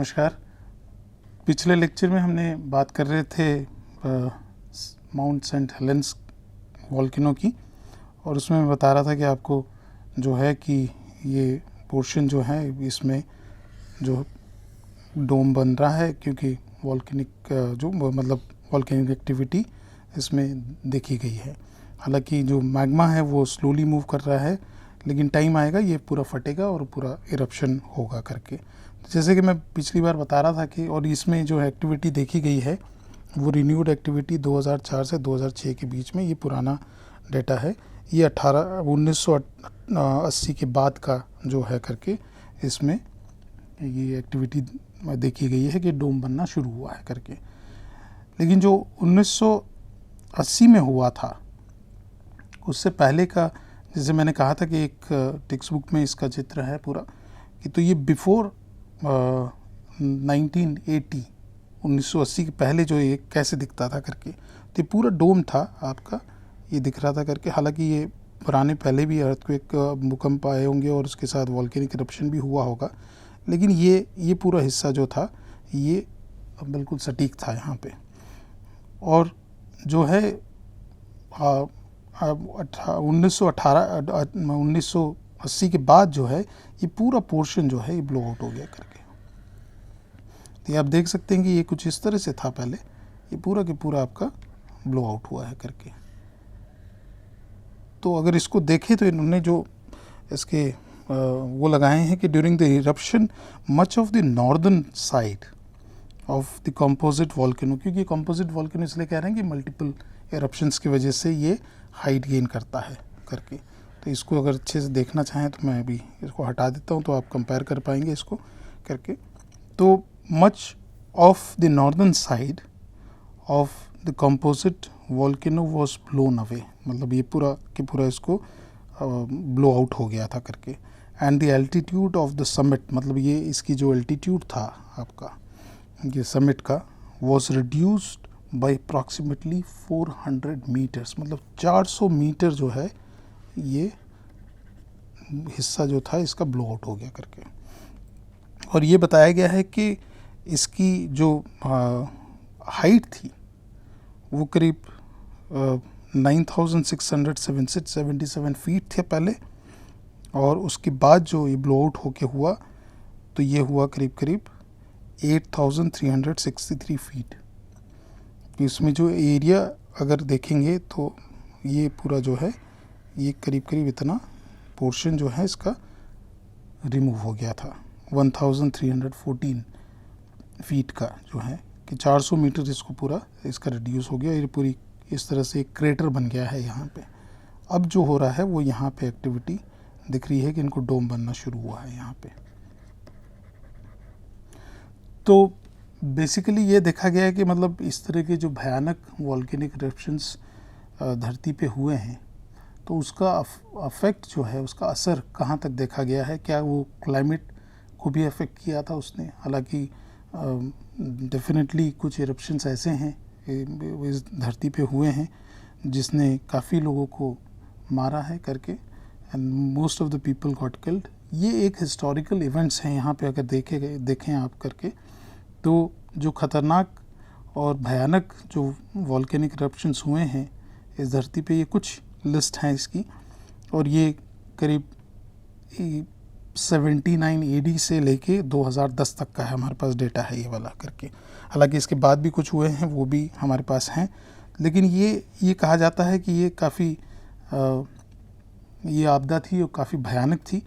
नमस्कार। पिछले लेक्चर में हमने बात कर रहे थे माउंट सेंट हेलेंस वॉल्केनो की, और उसमें मैं बता रहा था कि आपको जो है कि ये पोर्शन जो है इसमें जो डोम बन रहा है क्योंकि वॉल्केनिक जो मतलब वॉल्केनिक एक्टिविटी इसमें देखी गई है। हालांकि जो मैग्मा है वो स्लोली मूव कर रहा है, लेकिन टाइम आएगा ये पूरा फटेगा और पूरा इरप्शन होगा करके। जैसे कि मैं पिछली बार बता रहा था कि और इसमें जो एक्टिविटी देखी गई है वो रिन्यूड एक्टिविटी 2004 से 2006 के बीच में, ये पुराना डेटा है। ये 1980 के बाद का जो है करके इसमें ये एक्टिविटी देखी गई है कि डोम बनना शुरू हुआ है करके। लेकिन जो 1980 में हुआ था उससे पहले का, जैसे मैंने कहा था कि एक टेक्स्ट बुक में इसका चित्र है पूरा कि तो ये बिफोर 1980 के पहले जो ये कैसे दिखता था करके, तो ये पूरा डोम था आपका, ये दिख रहा था करके। हालांकि ये पुराने पहले भी अर्थक्वेक भूकंप आए होंगे और उसके साथ वॉल्केनिक इरप्शन भी हुआ होगा, लेकिन ये पूरा हिस्सा जो था ये बिल्कुल सटीक था यहाँ पे। और जो है 1980 के बाद जो है ये पूरा पोर्शन जो है ये ब्लो आउट हो गया करके। तो ये आप देख सकते हैं कि ये कुछ इस तरह से था पहले, ये पूरा के पूरा आपका ब्लो आउट हुआ है करके। तो अगर इसको देखें तो इन्होंने जो इसके वो लगाए हैं कि during the eruption much of the northern side of the composite volcano, क्योंकि कंपोजिट वॉल्केनो इसलिए कह रहे हैं कि मल्टीपल इरप्शंस की वजह से ये हाइट गेन करता है करके। तो इसको अगर अच्छे से देखना चाहें तो मैं अभी इसको हटा देता हूँ तो आप कंपेयर कर पाएंगे इसको करके। तो much of the northern side of the composite volcano was blown away, मतलब ये पूरा कि पूरा इसको ब्लो आउट हो गया था करके। And the altitude of the summit, मतलब ये इसकी जो एल्टीट्यूड था आपका ये समिट का, was reduced by approximately 400 metres, मतलब 400 मीटर जो है ये हिस्सा जो था इसका ब्लो आउट हो गया करके। और ये बताया गया है कि इसकी जो हाइट थी वो करीब 9677 फीट थे पहले, और उसके बाद जो ये ब्लो आउट होके हुआ तो ये हुआ करीब करीब 8363 फीट। इसमें जो एरिया अगर देखेंगे तो ये पूरा जो है ये करीब करीब इतना पोर्शन जो है इसका रिमूव हो गया था 1314 फीट का जो है कि 400 मीटर इसको पूरा इसका रिड्यूस हो गया। ये पूरी इस तरह से एक क्रेटर बन गया है यहाँ पे। अब जो हो रहा है वो यहाँ पे एक्टिविटी दिख रही है कि इनको डोम बनना शुरू हुआ है यहाँ पे। तो बेसिकली ये देखा गया है कि मतलब इस तरह के जो भयानक वॉल्केनिक इरप्शंस धरती पे हुए हैं तो उसका अफेक्ट जो है, उसका असर कहाँ तक देखा गया है। क्या वो क्लाइमेट को भी अफेक्ट किया था उसने? हालांकि डेफिनेटली कुछ इरप्शंस ऐसे हैं इस धरती पे हुए हैं जिसने काफ़ी लोगों को मारा है करके, and most of the people got killed. ये एक हिस्टोरिकल इवेंट्स हैं यहाँ पे, अगर देखें आप करके तो जो ख़तरनाक और भयानक जो वॉल्केनिक इरप्शंस हुए हैं इस धरती पे, ये कुछ लिस्ट हैं इसकी। और ये करीब 79 AD से लेके 2010 तक का है, हमारे पास डेटा है ये वाला करके। हालांकि इसके बाद भी कुछ हुए हैं वो भी हमारे पास हैं, लेकिन ये कहा जाता है कि ये काफ़ी ये आपदा थी और काफ़ी भयानक थी।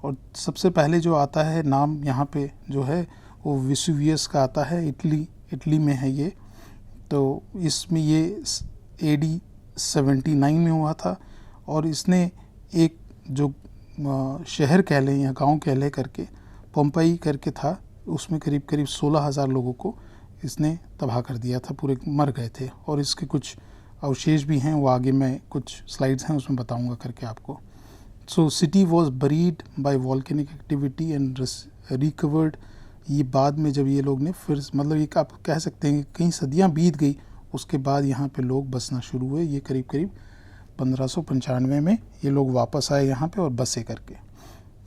और सबसे पहले जो आता है नाम यहाँ पे जो है वो वेसुवियस का आता है, इटली में है ये। तो इसमें ये AD 79 में हुआ था, और इसने एक जो शहर कह लें या गांव कह लें करके पोम्पई करके था, उसमें करीब करीब 16,000 लोगों को इसने तबाह कर दिया था, पूरे मर गए थे। और इसके कुछ अवशेष भी हैं, वो आगे मैं कुछ स्लाइड्स हैं उसमें बताऊंगा करके आपको। So city was buried by volcanic activity and recovered. ये बाद में जब ये लोग ने फिर मतलब ये आप कह सकते हैं कि कई सदियां बीत गई, उसके बाद यहाँ पे लोग बसना शुरू हुए। ये करीब करीब 1595 में ये लोग वापस आए यहाँ पे और बसे करके।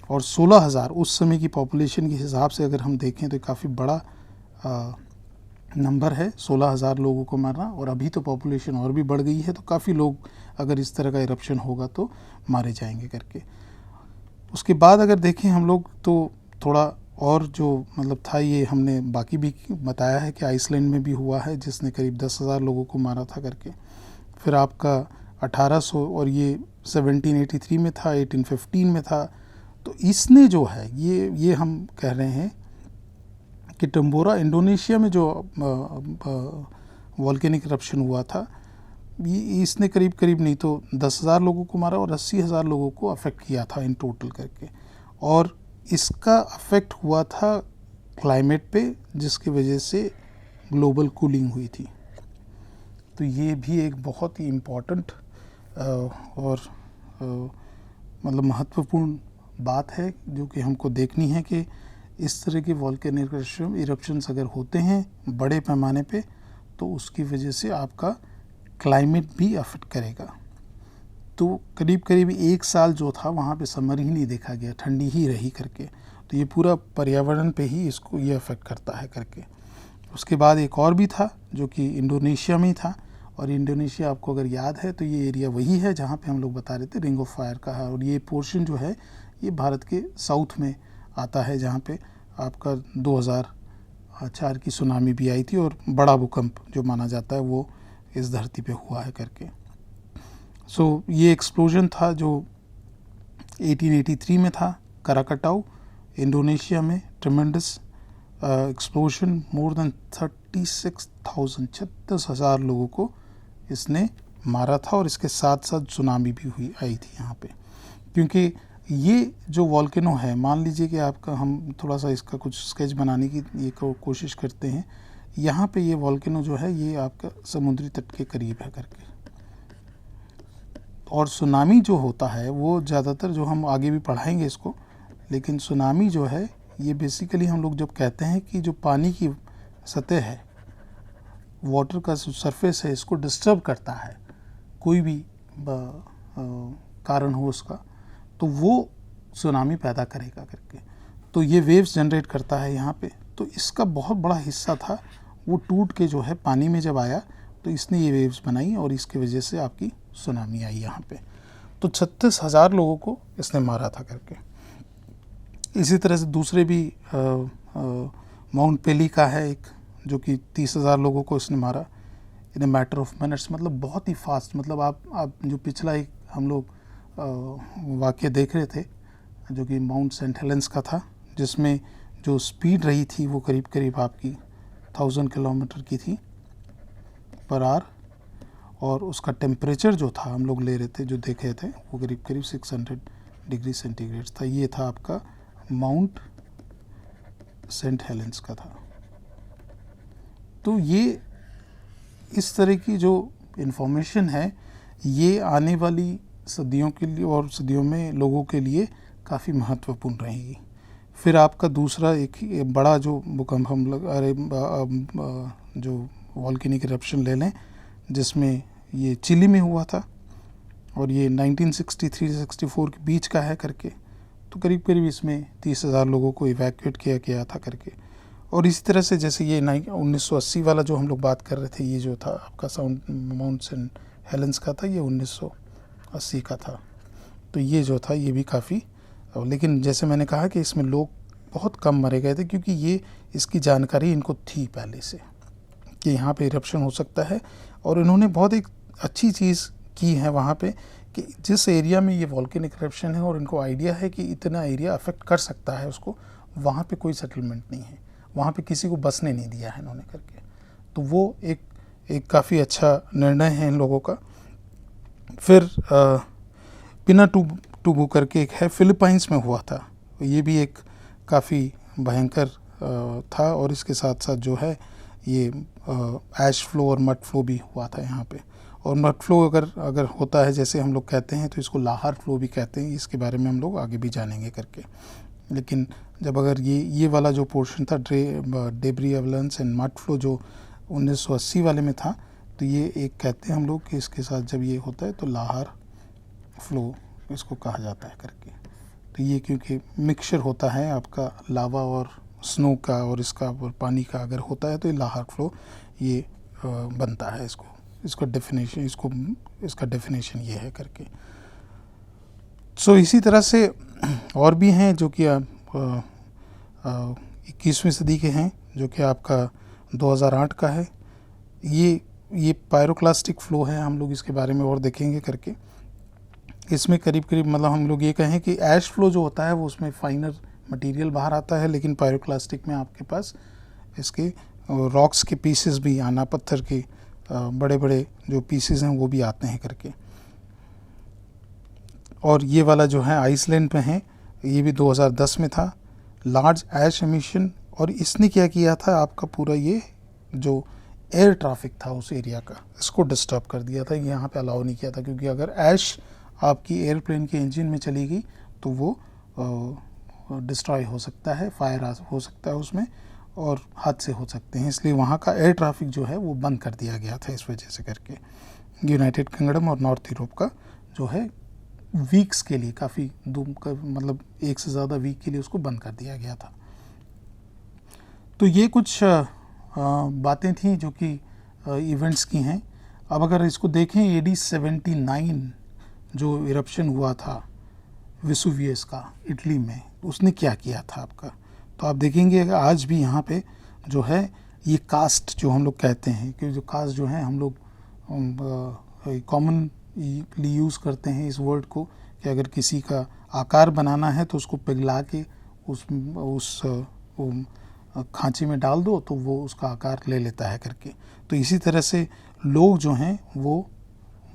और 16,000 उस समय की पॉपुलेशन के हिसाब से अगर हम देखें तो काफ़ी बड़ा नंबर है, 16,000 लोगों को मारना। और अभी तो पॉपुलेशन और भी बढ़ गई है, तो काफ़ी लोग अगर इस तरह का इरप्शन होगा तो मारे जाएंगे करके। उसके बाद अगर देखें हम लोग तो थोड़ा और जो मतलब था, ये हमने बाकी भी बताया है कि आइसलैंड में भी हुआ है जिसने करीब 10,000 लोगों को मारा था करके। फिर आपका 1800 और ये 1783 में था, 1815 में था। तो इसने जो है ये हम कह रहे हैं कि टम्बोरा इंडोनेशिया में जो वॉल्केनिक इरप्शन हुआ था, ये इसने करीब करीब नहीं तो 10,000 लोगों को मारा और 80,000 लोगों को अफेक्ट किया था इन टोटल करके। और इसका अफेक्ट हुआ था क्लाइमेट पे, जिसकी वजह से ग्लोबल कूलिंग हुई थी। तो ये भी एक बहुत ही इम्पॉर्टेंट और मतलब महत्वपूर्ण बात है जो कि हमको देखनी है कि इस तरह के वॉल्केनिक इरप्शंस अगर होते हैं बड़े पैमाने पे, तो उसकी वजह से आपका क्लाइमेट भी अफेक्ट करेगा। तो करीब करीब 1 साल जो था वहाँ पे समर ही नहीं देखा गया, ठंडी ही रही करके। तो ये पूरा पर्यावरण पे ही इसको ये अफेक्ट करता है करके। उसके बाद एक और भी था जो कि इंडोनेशिया में था, और इंडोनेशिया आपको अगर याद है तो ये एरिया वही है जहाँ पे हम लोग बता रहे थे रिंग ऑफ फायर का है। और ये पोर्शन जो है ये भारत के साउथ में आता है, जहाँ पे आपका 2004 की सुनामी भी आई थी और बड़ा भूकंप जो माना जाता है वो इस धरती पे हुआ है करके। सो ये एक्सप्लोजन था जो 1883 में था, कराकटाऊ इंडोनेशिया में। ट्रेमेंडस एक्सप्लोजन, मोर देन 36,000 लोगों को इसने मारा था। और इसके साथ साथ सुनामी भी आई थी यहाँ पे। क्योंकि ये जो वॉल्केनो है, मान लीजिए कि आपका, हम थोड़ा सा इसका कुछ स्केच बनाने की ये कोशिश करते हैं। यहाँ पे ये वॉल्केनो जो है ये आपका समुद्री तट के करीब है करके। और सुनामी जो होता है वो ज़्यादातर, जो हम आगे भी पढ़ाएंगे इसको, लेकिन सुनामी जो है ये बेसिकली हम लोग जब कहते हैं कि जो पानी की सतह है, वाटर का सरफेस है, इसको डिस्टर्ब करता है, कोई भी कारण हो उसका, तो वो सुनामी पैदा करेगा करके। तो ये वेव्स जनरेट करता है यहाँ पे। तो इसका बहुत बड़ा हिस्सा था वो टूट के जो है पानी में जब आया तो इसने ये वेव्स बनाई और इसकी वजह से आपकी सुनामी आई यहाँ पे। तो 36,000 लोगों को इसने मारा था करके। इसी तरह से दूसरे भी माउंट पेली का है एक, जो कि 30,000 लोगों को इसने मारा इन ए मैटर ऑफ मिनट्स। मतलब बहुत ही फास्ट। मतलब आप जो पिछला एक हम लोग वाक़या देख रहे थे जो कि माउंट सेंट हेलेंस का था, जिसमें जो स्पीड रही थी वो करीब करीब आपकी 1000 किलोमीटर की थी पर आवर। और उसका टेम्परेचर जो था हम लोग ले रहे थे, जो देखे थे, वो करीब करीब 600 डिग्री सेंटीग्रेड था। ये था आपका माउंट सेंट हेलेंस का था। तो ये इस तरह की जो इन्फॉर्मेशन है ये आने वाली सदियों के लिए और सदियों में लोगों के लिए काफ़ी महत्वपूर्ण रहेगी। फिर आपका दूसरा एक बड़ा जो भूकंप हम लोग जो वॉल्केनिक इरप्शन ले लें, जिसमें ये चिली में हुआ था और ये 1963-64 के बीच का है करके। तो करीब करीब इसमें 30,000 लोगों को इवैक्यूएट किया गया था करके। और इसी तरह से जैसे ये 1980 वाला जो हम लोग बात कर रहे थे, ये जो था आपका माउंट सेंट हेलेंस का था, ये 1980 का था। तो ये जो था ये भी काफ़ी, लेकिन जैसे मैंने कहा कि इसमें लोग बहुत कम मरे गए थे, क्योंकि ये इसकी जानकारी इनको थी पहले से कि यहाँ पे इरप्शन हो सकता है। और इन्होंने बहुत एक अच्छी चीज़ की है वहाँ पे कि जिस एरिया में ये वॉल्केनिक इरप्शन है और इनको आइडिया है कि इतना एरिया अफेक्ट कर सकता है उसको, वहाँ पे कोई सेटलमेंट नहीं है, वहाँ पे किसी को बसने नहीं दिया है इन्होंने करके। तो वो एक काफ़ी अच्छा निर्णय है इन लोगों का। फिर पिनाटुबू करके एक है, फिलीपाइंस में हुआ था। ये भी एक काफ़ी भयंकर था। और इसके साथ साथ जो है ये ऐश फ्लो और मड फ्लो भी हुआ था यहाँ पे। और मड फ्लो अगर होता है जैसे हम लोग कहते हैं तो इसको लाहर फ्लो भी कहते हैं। इसके बारे में हम लोग आगे भी जानेंगे करके। लेकिन जब अगर ये वाला जो पोर्शन था debris avalanche and mud flow जो 1980 वाले में था, तो ये एक कहते हैं हम लोग कि इसके साथ जब ये होता है तो लाहर फ्लो इसको कहा जाता है करके। ये क्योंकि मिक्सचर होता है आपका लावा और स्नो का और इसका और पानी का अगर होता है तो ये लाहर फ्लो ये बनता है। इसका डेफिनेशन ये है करके। सो इसी तरह से और भी हैं जो कि 21वीं सदी के हैं, जो कि आपका 2008 का है। ये पायरोक्लास्टिक फ्लो है, हम लोग इसके बारे में और देखेंगे करके। इसमें करीब करीब मतलब हम लोग ये कहें कि ऐश फ्लो जो होता है वो उसमें फाइनर मटेरियल बाहर आता है, लेकिन पायरोक्लास्टिक में आपके पास इसके रॉक्स के पीसेस भी आना, पत्थर के बड़े बड़े जो पीसेस हैं वो भी आते हैं करके। और ये वाला जो है आइसलैंड पे है, ये भी 2010 में था, लार्ज ऐश एमिशन। और इसने क्या किया था, आपका पूरा ये जो एयर ट्रैफिक था उस एरिया का, इसको डिस्टर्ब कर दिया था। यहाँ पे अलाउ नहीं किया था, क्योंकि अगर ऐश आपकी एयरप्लेन के इंजन में चली गई तो वो डिस्ट्रॉय हो सकता है, फायर हो सकता है उसमें और हादसे हो सकते हैं। इसलिए वहाँ का एयर ट्रैफिक जो है वो बंद कर दिया गया था इस वजह से करके। यूनाइटेड किंगडम और नॉर्थ यूरोप का जो है वीक्स के लिए, काफ़ी मतलब एक से ज़्यादा वीक के लिए उसको बंद कर दिया गया था। तो ये कुछ बातें थी जो कि इवेंट्स की हैं। अब अगर इसको देखें, AD 79 जो इरप्शन हुआ था वेसुवियस का इटली में, उसने क्या किया था आपका, तो आप देखेंगे कि आज भी यहाँ पे जो है ये कास्ट जो हम लोग कहते हैं, कि जो कास्ट जो है हम लोग कॉमनली यूज़ करते हैं इस वर्ड को, कि अगर किसी का आकार बनाना है तो उसको पिघला के उस खांचे में डाल दो तो वो उसका आकार ले लेता है करके। तो इसी तरह से लोग जो हैं वो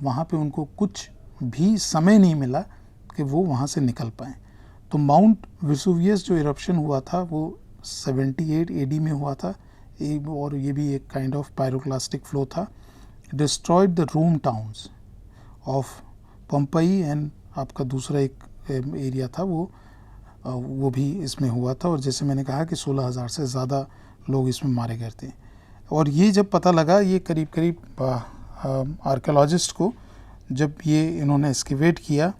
वहाँ पे उनको कुछ भी समय नहीं मिला कि वो वहाँ से निकल पाएँ। तो माउंट वेसुवियस जो इरप्शन हुआ था वो 78 AD में हुआ था, और ये भी एक काइंड ऑफ पायरोक्लास्टिक फ्लो था। Destroyed the Rome towns of Pompeii and आपका दूसरा एक एरिया था वो भी इसमें हुआ था। और जैसे मैंने कहा कि 16,000 से ज़्यादा लोग इसमें मारे गए थे। और ये जब पता लगा, ये करीब करीब आर्कियोलॉजिस्ट को जब ये इन्होंने एक्सकेवेट किया,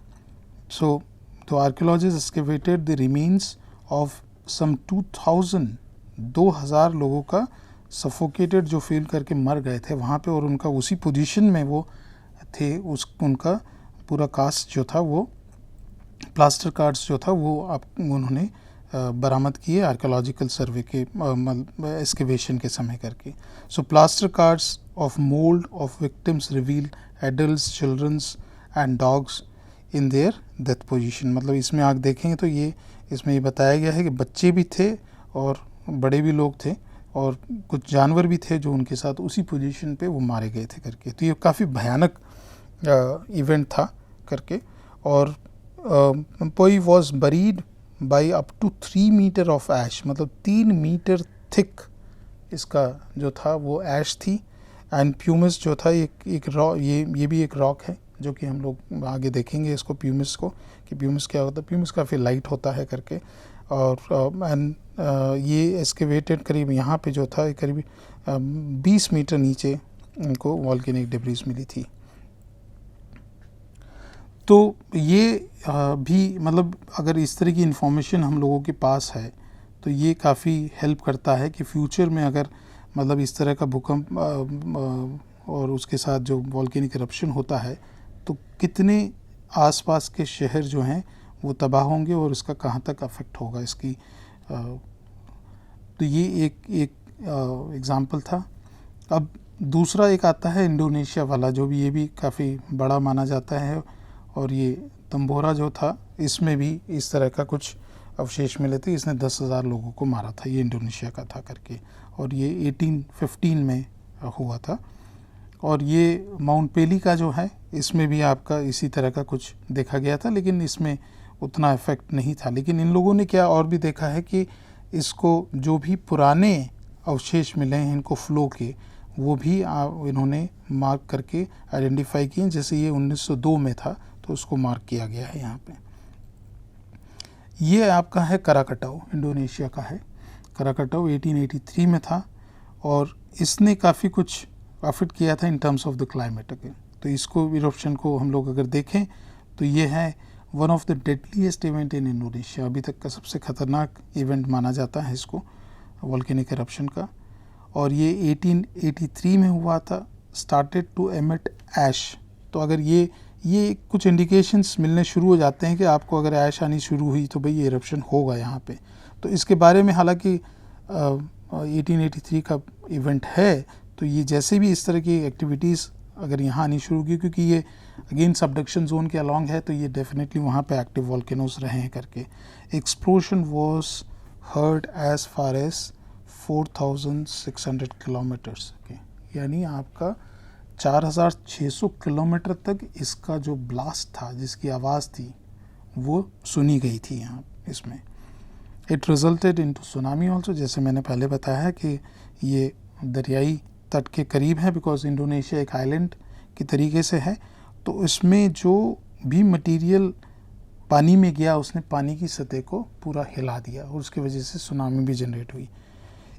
सो तो archaeologists excavated the remains of some 2,000 लोगों का सफोकेटेड जो फील करके मर गए थे वहाँ पे, और उनका उसी पोजीशन में वो थे। उनका पूरा कास्ट जो था, वो प्लास्टर कार्ड्स जो था वो उन्होंने बरामद किए आर्कियोलॉजिकल सर्वे के एक्सकेवेशन के समय करके। So plaster cards of mould of victims reveal adults, childrens and dogs in their death position. मतलब इसमें आप देखेंगे तो इसमें ये बताया गया है कि बच्चे भी थे और बड़े भी लोग थे और कुछ जानवर भी थे जो उनके साथ उसी पोजीशन पे वो मारे गए थे करके। तो ये काफ़ी भयानक इवेंट था करके। और पोई was buried by up to 3 metre of ash, मतलब 3 मीटर थिक इसका जो था वो ऐश थी। एंड प्यूमिस जो था एक रॉक, ये भी एक रॉक है जो कि हम लोग आगे देखेंगे इसको, प्यूमिस को, कि प्यूमिस क्या होता है। प्यूमिस काफ़ी लाइट होता है करके। और ये एक्सकेवेटेड करीब यहाँ पे जो था करीब 20 मीटर नीचे इनको वॉल्केनिक डिब्रीज मिली थी। तो ये भी मतलब अगर इस तरह की इन्फॉर्मेशन हम लोगों के पास है तो ये काफ़ी हेल्प करता है कि फ्यूचर में अगर मतलब इस तरह का भूकंप और उसके साथ जो वॉल्केनिक इरप्शन होता है तो कितने आसपास के शहर जो हैं वो तबाह होंगे और इसका कहाँ तक अफेक्ट होगा इसकी। तो ये एक एग्ज़ाम्पल था। अब दूसरा एक आता है इंडोनेशिया वाला, जो भी ये भी काफ़ी बड़ा माना जाता है। और ये तंबोरा जो था, इसमें भी इस तरह का कुछ अवशेष मिले थे। इसने 10,000 लोगों को मारा था, ये इंडोनेशिया का था करके। और ये 1815 में हुआ था। और ये माउंट पेली का जो है, इसमें भी आपका इसी तरह का कुछ देखा गया था, लेकिन इसमें उतना इफेक्ट नहीं था। लेकिन इन लोगों ने क्या और भी देखा है कि इसको जो भी पुराने अवशेष मिले हैं इनको फ्लो के, वो भी इन्होंने मार्क करके आइडेंटिफाई किए। जैसे ये 1902 में था तो उसको मार्क किया गया है यहाँ पे। ये आपका है कराकटाऊ, इंडोनेशिया का है। कराकटाऊ 1883 में था और इसने काफ़ी कुछ अफेक्ट किया था in terms of the climate. तो इसको इरप्शन को हम लोग अगर देखें तो ये है one of the deadliest event in Indonesia, अभी तक का सबसे खतरनाक इवेंट माना जाता है इसको वोल्केनिक एरप्शन का। और ये 1883 में हुआ था, स्टार्टेड टू एमिट ऐश। तो अगर ये कुछ इंडिकेशंस मिलने शुरू हो जाते हैं कि आपको अगर ऐश आनी शुरू हुई तो भाई ये एरप्शन होगा यहाँ पे। तो इसके बारे में हालांकि 1883 का इवेंट है, तो ये जैसे भी इस तरह की एक्टिविटीज़ अगर यहाँ आनी शुरू की, क्योंकि ये अगेन सबडक्शन जोन के अलॉन्ग है, तो ये डेफिनेटली वहाँ पे एक्टिव वॉल्केनोज रहे हैं करके। Explosion was heard as far as 4600 kilometres के, यानी आपका 4600 किलोमीटर तक इसका जो ब्लास्ट था, जिसकी आवाज़ थी, वो सुनी गई थी यहाँ इसमें। It resulted into tsunami also, जैसे मैंने पहले बताया है कि ये दरियाई तट के करीब है, बिकॉज इंडोनेशिया एक आइलैंड की तरीके से है। तो इसमें जो भी मटेरियल पानी में गया उसने पानी की सतह को पूरा हिला दिया और उसकी वजह से सुनामी भी जनरेट हुई।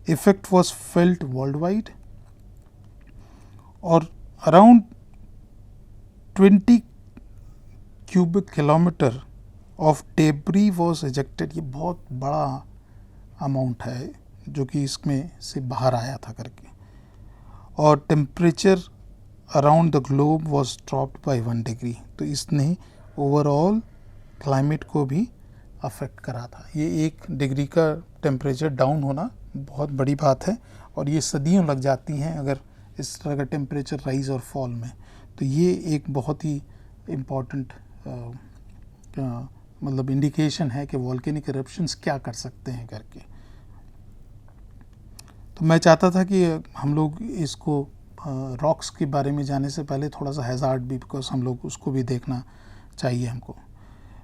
Effect was felt world wide और around 20 cubic kilometre of debris was ejected. ये बहुत बड़ा अमाउंट है जो कि इसमें से बाहर आया था करके। और temperature around the globe was dropped by 1 degree. तो इसने ओवरऑल क्लाइमेट को भी अफेक्ट करा था। ये 1 डिग्री का टेम्परेचर डाउन होना बहुत बड़ी बात है और ये सदियों लग जाती हैं अगर इस तरह का टेम्परेचर राइज और फॉल में। तो ये एक बहुत ही इम्पॉर्टेंट मतलब इंडिकेशन है कि वॉल्केनिक इरप्शंस क्या कर सकते हैं करके। तो मैं चाहता था कि हम लोग इसको रॉक्स के बारे में जाने से पहले थोड़ा सा हैज़ार्ड भी, बिकॉज हम लोग उसको भी देखना चाहिए हमको।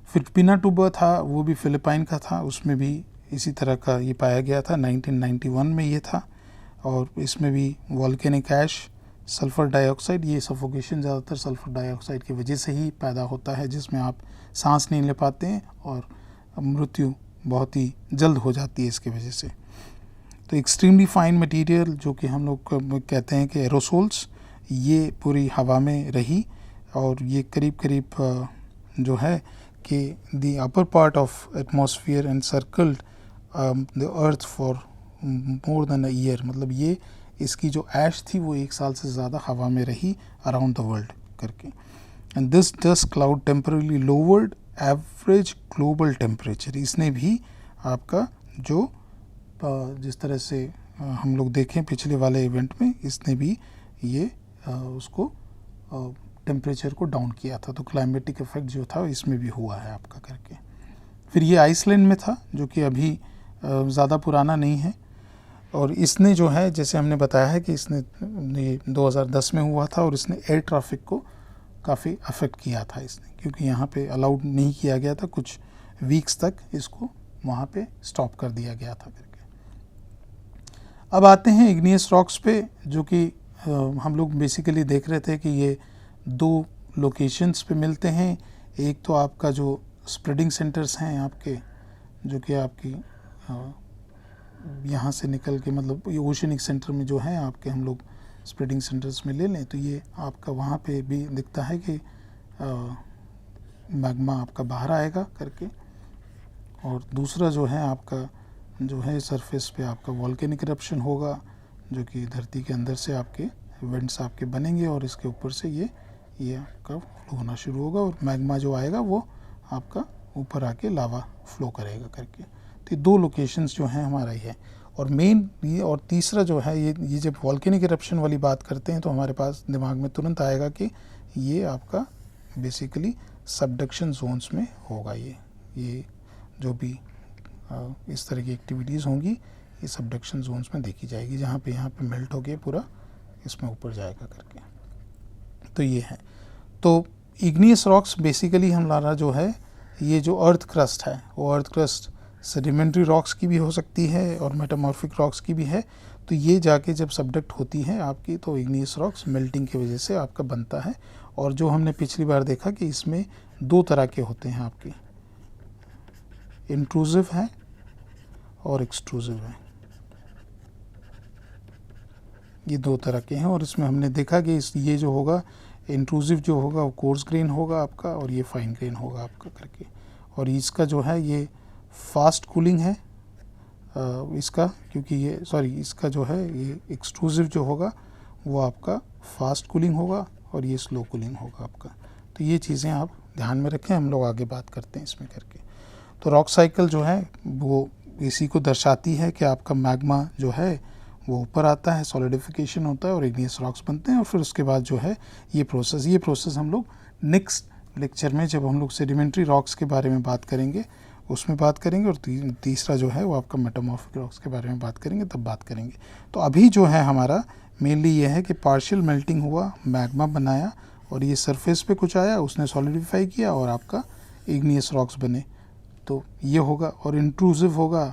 फिर पिनाटुबा था, वो भी फिलिपाइन का था, उसमें भी इसी तरह का ये पाया गया था। 1991 में ये था और इसमें भी वॉल्केनिक ऐश, सल्फ़र डाइऑक्साइड, ये सफोकेशन ज़्यादातर सल्फ़र डाइऑक्साइड की वजह से ही पैदा होता है, जिसमें आप सांस नहीं ले पाते हैं और मृत्यु बहुत ही जल्द हो जाती है इसकी वजह से। तो एक्सट्रीमली फाइन मटेरियल जो कि हम लोग कहते हैं कि एरोसोल्स, ये पूरी हवा में रही और ये करीब करीब जो है कि the upper part of atmosphere and circled the earth for more than a year. मतलब ये इसकी जो ऐश थी वो 1 साल से ज़्यादा हवा में रही अराउंड द वर्ल्ड करके। And this dust cloud temporarily lowered average global temperature. इसने भी आपका जो जिस तरह से हम लोग देखें पिछले वाले इवेंट में, इसने भी ये उसको टेम्परेचर को डाउन किया था। तो क्लाइमेटिक इफेक्ट जो था इसमें भी हुआ है आपका करके। फिर ये आइसलैंड में था जो कि अभी ज़्यादा पुराना नहीं है और इसने जो है, जैसे हमने बताया है कि इसने ये 2010 में हुआ था और इसने एयर ट्रैफिक को काफ़ी अफेक्ट किया था इसने, क्योंकि यहाँ पे अलाउड नहीं किया गया था, कुछ वीक्स तक इसको वहाँ पे स्टॉप कर दिया गया था करके। अब आते हैं इग्नियस रॉक्स पे, जो कि हम लोग बेसिकली देख रहे थे कि ये 2 लोकेशंस पे मिलते हैं। एक तो आपका जो स्प्रेडिंग सेंटर्स हैं आपके, जो कि आपकी यहाँ से निकल के, मतलब ये ओशनिक सेंटर में जो है आपके, हम लोग स्प्रेडिंग सेंटर्स में ले लें तो ये आपका वहाँ पे भी दिखता है कि मैग्मा आपका बाहर आएगा करके। और दूसरा जो है आपका जो है सरफेस पे आपका वॉल्केनिक इरप्शन होगा, जो कि धरती के अंदर से आपके वेंट्स आपके बनेंगे और इसके ऊपर से ये आपका फ्लो होना शुरू होगा और मैग्मा जो आएगा वो आपका ऊपर आके लावा फ्लो करेगा करके। तो 2 लोकेशंस जो हैं हमारा ये है। और मेन ये, और तीसरा जो है ये जब वॉल्केनिक इरप्शन वाली बात करते हैं तो हमारे पास दिमाग में तुरंत आएगा कि ये आपका बेसिकली सबडक्शन जोन्स में होगा। ये जो भी इस तरह की एक्टिविटीज़ होंगी ये सबडक्शन जोन्स में देखी जाएगी, जहाँ पे यहाँ पे मेल्ट हो गया पूरा इसमें ऊपर जाएगा करके। तो ये है। तो इग्नियस रॉक्स बेसिकली हमारा जो है ये जो अर्थ क्रस्ट है वो अर्थ क्रस्ट सेडिमेंट्री रॉक्स की भी हो सकती है और मेटामॉर्फिक रॉक्स की भी है। तो ये जाके जब सबडक्ट होती है आपकी तो इग्नियस रॉक्स मेल्टिंग की वजह से आपका बनता है। और जो हमने पिछली बार देखा कि इसमें 2 तरह के होते हैं आपके, इंट्रूसिव है और एक्सट्रूसिव है। ये 2 तरह के हैं और इसमें हमने देखा कि ये जो होगा इंट्रूसिव जो होगा वो कोर्स ग्रेन होगा आपका, और ये फाइन ग्रेन होगा आपका करके। और इसका जो है ये फास्ट कूलिंग है इसका, क्योंकि ये इसका जो है ये एक्सट्रूसिव जो होगा वो आपका फास्ट कूलिंग होगा, और ये स्लो कूलिंग होगा आपका। तो ये चीज़ें आप ध्यान में रखें, हम लोग आगे बात करते हैं इसमें करके। तो रॉक साइकिल जो है वो इसी को दर्शाती है कि आपका मैग्मा जो है वो ऊपर आता है, सॉलिडिफिकेशन होता है और इग्नियस रॉक्स बनते हैं, और फिर उसके बाद जो है ये प्रोसेस हम लोग नेक्स्ट लेक्चर में जब हम लोग सेडिमेंट्री रॉक्स के बारे में बात करेंगे उसमें बात करेंगे, और तीसरा जो है वो आपका मेटामॉर्फिक रॉक्स के बारे में बात करेंगे, तब बात करेंगे। तो अभी जो है हमारा मेनली ये है कि पार्शियल मेल्टिंग हुआ, मैग्मा बनाया, और ये सरफेस पे कुछ आया, उसने सॉलिडिफाई किया और आपका इग्नियस रॉक्स बने, तो ये होगा। और इंट्रूसिव होगा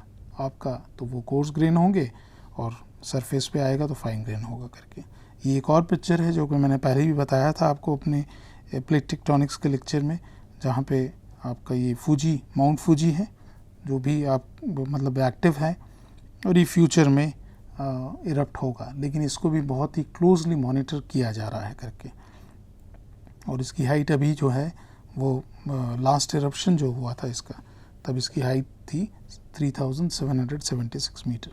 आपका तो वो कोर्स ग्रेन होंगे, और सरफेस पे आएगा तो फाइन ग्रेन होगा करके। ये एक और पिक्चर है जो कि मैंने पहले भी बताया था आपको अपने प्लेट टेक्टोनिक्स के लेक्चर में, जहाँ पे आपका ये माउंट फूजी है जो भी आप मतलब एक्टिव है, और ये फ्यूचर में इरप्ट होगा, लेकिन इसको भी बहुत ही क्लोजली मॉनिटर किया जा रहा है करके। और इसकी हाइट अभी जो है वो लास्ट इरप्शन जो हुआ था इसका, तब इसकी हाइट थी 3776 मीटर।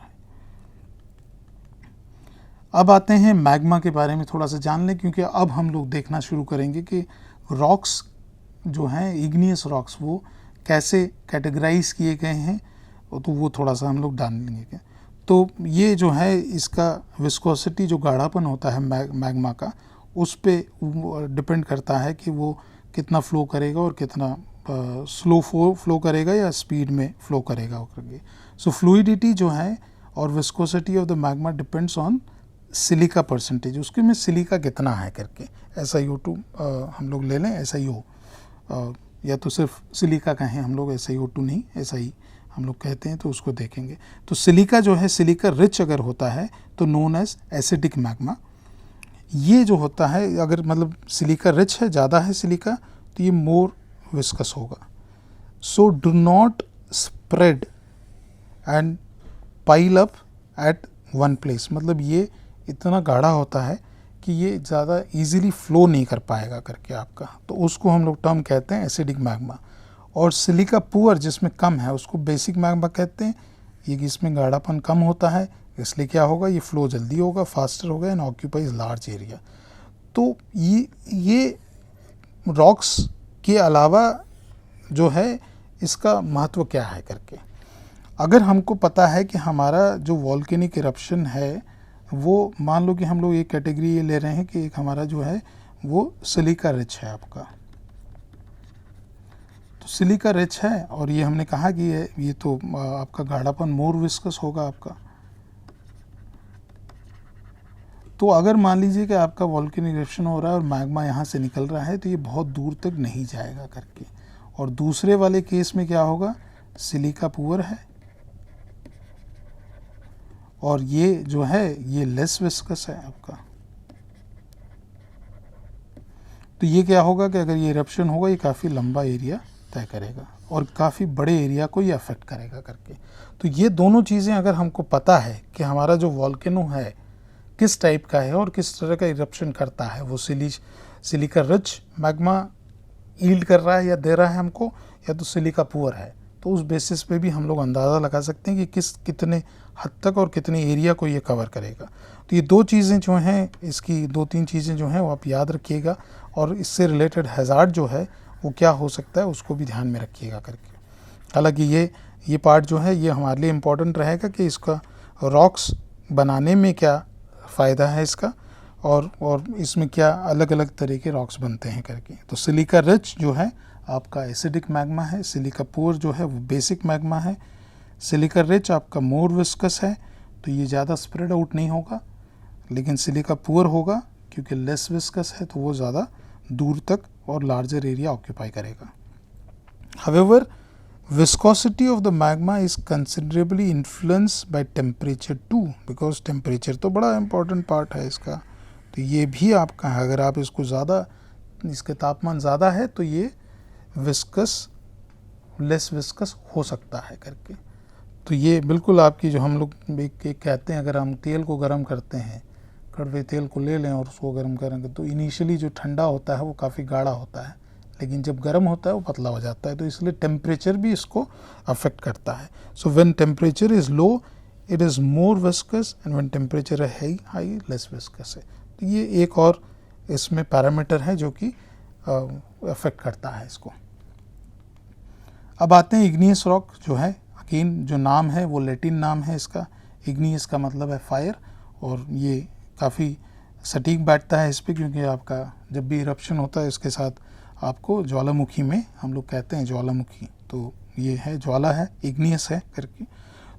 अब आते हैं मैग्मा के बारे में थोड़ा सा जान लें, क्योंकि अब हम लोग देखना शुरू करेंगे कि रॉक्स जो हैं, इग्नियस रॉक्स, वो कैसे कैटेगराइज किए गए हैं, तो वो थोड़ा सा हम लोग जान लेंगे। तो ये जो है इसका विस्कोसिटी, जो गाढ़ापन होता है मैग्मा का, उस पे डिपेंड करता है कि वो कितना फ्लो करेगा और कितना स्लो फ्लो करेगा या स्पीड में फ्लो करेगा करके। सो फ्लूइडिटी जो है और viscosity of the magma depends on silica percentage, उसके में सिलिका कितना है करके। SiO2 हम लोग ले लें, SiO या तो सिर्फ सिलिका कहें हम लोग, SiO2 नहीं, SI हम लोग कहते हैं, तो उसको देखेंगे। तो सिलिका जो है, सिलिका रिच अगर होता है तो नोन एज एसिडिक मैग्मा। ये जो होता है, अगर मतलब सिलिका रिच है, ज़्यादा है सिलिका, तो ये मोर विस्कस होगा। So do not spread and pile up at one place, मतलब ये इतना गाढ़ा होता है कि ये ज़्यादा इजीली फ्लो नहीं कर पाएगा करके आपका, तो उसको हम लोग टर्म कहते हैं एसिडिक मैग्मा। और सिलिका पुअर जिसमें कम है उसको बेसिक मैग्मा कहते हैं। ये इसमें गाढ़ापन कम होता है, इसलिए क्या होगा, ये फ्लो जल्दी होगा, फास्टर होगा एंड ऑक्यूपाइज लार्ज एरिया। तो ये रॉक्स के अलावा जो है इसका महत्व क्या है करके, अगर हमको पता है कि हमारा जो वॉल्केनिक इरप्शन है वो, मान लो कि हम लोग एक कैटेगरी ये ले रहे हैं कि एक हमारा जो है वो सिलिका रिच है आपका, तो सिलिका रिच है, और ये हमने कहा कि ये तो आपका गाढ़ापन मोर विस्कस होगा आपका। तो अगर मान लीजिए कि आपका वॉल्केनिक इरप्शन हो रहा है और मैग्मा यहाँ से निकल रहा है, तो ये बहुत दूर तक नहीं जाएगा करके। और दूसरे वाले केस में क्या होगा, सिलिका पुअर है और ये जो है ये लेस विस्कस है आपका। तो ये क्या होगा कि अगर ये इरप्शन होगा, ये काफ़ी लंबा एरिया तय करेगा और काफ़ी बड़े एरिया को ये अफेक्ट करेगा करके। तो ये दोनों चीज़ें अगर हमको पता है कि हमारा जो वॉल्केनो है किस टाइप का है और किस तरह का इरप्शन करता है, वो सिलिका रिच मैग्मा ईल्ड कर रहा है या दे रहा है हमको, या तो सिलिका पुअर है, तो उस बेसिस पे भी हम लोग अंदाज़ा लगा सकते हैं कि कितने हद तक और कितने एरिया को ये कवर करेगा। तो ये दो चीज़ें जो हैं, इसकी दो तीन चीज़ें जो हैं वो आप याद रखिएगा, और इससे रिलेटेड हैज़ार्ड जो है वो क्या हो सकता है उसको भी ध्यान में रखिएगा करके। हालांकि ये पार्ट जो है ये हमारे लिए इम्पोर्टेंट रहेगा कि इसका रॉक्स बनाने में क्या फ़ायदा है इसका, और इसमें क्या अलग अलग तरह के रॉक्स बनते हैं करके। तो सिलिका रिच जो है आपका एसिडिक मैग्मा है, सिलिका पुअर जो है वो बेसिक मैग्मा है। सिलिका रिच आपका मोर विस्कस है, तो ये ज़्यादा स्प्रेड आउट नहीं होगा, लेकिन सिलिका पुअर होगा क्योंकि लेस विस्कस है, तो वो ज़्यादा दूर तक और लार्जर एरिया ऑक्यूपाई करेगा। However viscosity of the magma is considerably influenced by temperature too, because temperature तो बड़ा important part है इसका। तो ये भी आपका है, अगर आप इसको ज़्यादा, इसके तापमान ज़्यादा है तो ये लेस विस्कस हो सकता है करके। तो ये बिल्कुल आपकी जो हम लोग कहते हैं, अगर हम तेल को गर्म करते हैं कड़वे तेल को ले लें और उसको गर्म करेंगे तो इनिशियली जो ठंडा होता है वो काफ़ी गाढ़ा होता है, लेकिन जब गर्म होता है वो पतला हो जाता है। तो इसलिए टेम्परेचर भी इसको अफेक्ट करता है। So when temperature is low it is more viscous and when temperature है हाई लेस विस्कस है। तो ये एक और इसमें पैरामीटर है जो कि अफेक्ट करता है इसको। अब आते हैं इग्नियस रॉक जो है, अगेन जो नाम है वो लैटिन नाम है इसका। इग्नियस का मतलब है फायर, और ये काफ़ी सटीक बैठता है इस पर, क्योंकि आपका जब भी इरप्शन होता है इसके साथ आपको ज्वालामुखी में हम लोग कहते हैं ज्वालामुखी, तो ये है ज्वाला है, इग्नियस है करके।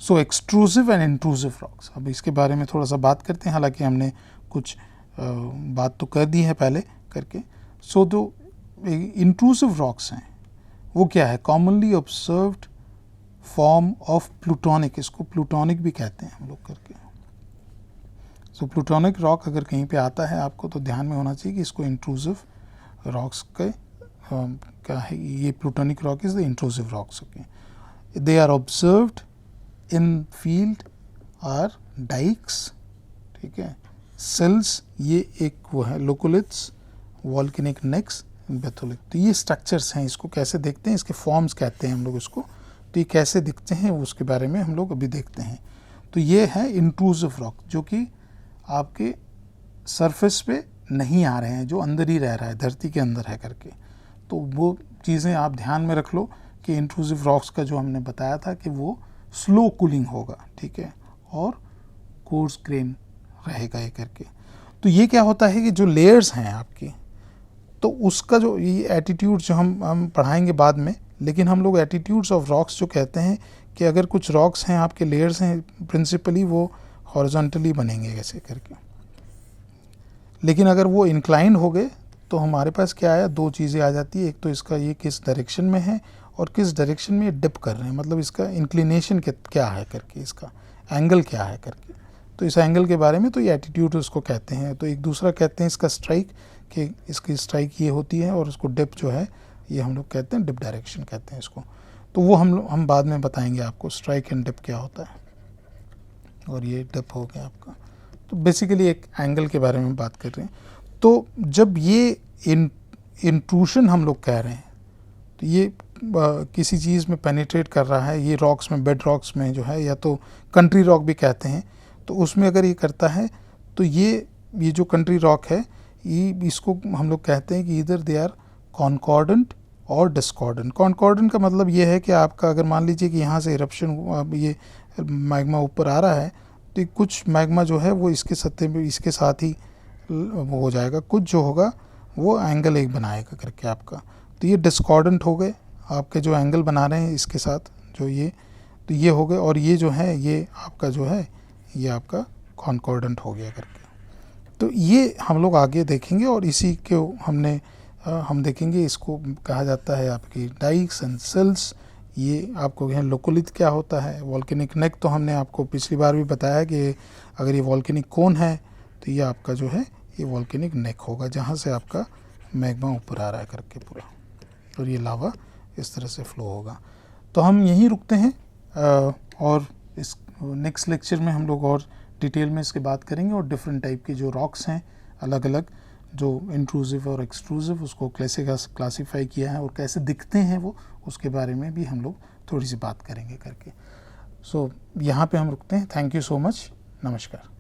सो एक्सट्रूसिव एंड इंट्रूसिव रॉक्स, अब इसके बारे में थोड़ा सा बात करते हैं, हालांकि हमने कुछ बात तो कर दी है पहले करके। सो जो इंट्रूसिव रॉक्स हैं वो क्या है, commonly observed form of plutonic, इसको प्लूटोनिक भी कहते हैं हम लोग करके। सो प्लूटोनिक रॉक अगर कहीं पे आता है आपको तो ध्यान में होना चाहिए कि इसको इंट्रूसिव रॉक्स के क्या है, ये plutonic rock is the intrusive rocks. Okay, they are observed in field are dykes, ठीक है, सेल्स, ये एक वो है लोकोलिथ्स, वॉल्केनिक नेक्स, बेथोलिक। तो ये स्ट्रक्चर्स हैं, इसको कैसे देखते हैं, इसके फॉर्म्स कहते हैं हम लोग इसको। तो ये कैसे दिखते हैं उसके बारे में हम लोग अभी देखते हैं। तो ये है इंट्रूसिव रॉक जो कि आपके सरफेस पे नहीं आ रहे हैं, जो अंदर ही रह रहा है, धरती के अंदर है करके। तो वो चीज़ें आप ध्यान में रख लो कि इंट्रूसिव रॉक्स का जो हमने बताया था कि वो स्लो कूलिंग होगा, ठीक है, और कोर्स ग्रेन रहेगा ये करके। तो ये क्या होता है कि जो लेयर्स हैं आपकी, तो उसका जो ये एटीट्यूड जो हम पढ़ाएंगे बाद में, लेकिन हम लोग एटीट्यूड्स ऑफ रॉक्स जो कहते हैं कि अगर कुछ रॉक्स हैं आपके लेयर्स हैं प्रिंसिपली वो हॉरिजॉन्टली बनेंगे ऐसे करके, लेकिन अगर वो इंक्लाइंड हो गए तो हमारे पास क्या आया, दो चीज़ें आ जाती है। एक तो इसका ये किस डायरेक्शन में है और किस डायरेक्शन में ये डिप कर रहे हैं, मतलब इसका इंक्लिनेशन क्या है करके, इसका एंगल क्या है करके। तो इस एंगल के बारे में तो ये एटीट्यूड उसको कहते हैं। तो एक दूसरा कहते हैं इसका स्ट्राइक, कि इसकी स्ट्राइक ये होती है, और उसको डिप जो है ये हम लोग कहते हैं डिप डायरेक्शन कहते हैं इसको। तो वो हम बाद में बताएंगे आपको स्ट्राइक एंड डिप क्या होता है। और ये डिप हो गया आपका। तो बेसिकली एक एंगल के बारे में बात कर रहे हैं। तो जब ये इंट्रूशन हम लोग कह रहे हैं तो ये किसी चीज़ में पेनिट्रेट कर रहा है, ये रॉक्स में, बेड रॉक्स में जो है, या तो कंट्री रॉक भी कहते हैं, तो उसमें अगर ये करता है तो ये जो कंट्री रॉक है ये, इसको हम लोग कहते हैं कि इधर दे आर कॉन्कॉर्डेंट और डिस्कॉर्डेंट। कॉन्कॉर्डेंट का मतलब ये है कि आपका अगर मान लीजिए कि यहाँ से इरप्शन हुआ, ये मैग्मा ऊपर आ रहा है, तो कुछ मैग्मा जो है वो इसके सतह में इसके साथ ही वो हो जाएगा, कुछ जो होगा वो एंगल एक बनाएगा करके आपका। तो ये डिस्कॉर्डेंट हो गए आपके जो एंगल बना रहे हैं इसके साथ जो ये, तो ये हो गए, और ये जो है ये आपका जो है ये आपका कॉन्कॉर्डेंट हो गया करके। तो ये हम लोग आगे देखेंगे, और इसी को हम देखेंगे, इसको कहा जाता है आपकी डाइक्स एंड सेल्स। ये आपको यहाँ लोकोलिथ क्या होता है, वॉल्केनिक नेक तो हमने आपको पिछली बार भी बताया कि अगर ये वॉल्केनिक कोन है तो ये आपका जो है ये वॉल्केनिक नेक होगा, जहाँ से आपका मैग्मा ऊपर आ रहा है करके पूरा, और ये लावा इस तरह से फ्लो होगा। तो हम यहीं रुकते हैं, और इस नेक्स्ट लेक्चर में हम लोग और डिटेल में इसके बात करेंगे, और डिफरेंट टाइप के जो रॉक्स हैं अलग अलग, जो इंट्रूसिव और एक्सट्रूसिव, उसको कैसे क्लासीफाई किया है और कैसे दिखते हैं वो, उसके बारे में भी हम लोग थोड़ी सी बात करेंगे करके। सो यहाँ पे हम रुकते हैं। थैंक यू सो मच, नमस्कार।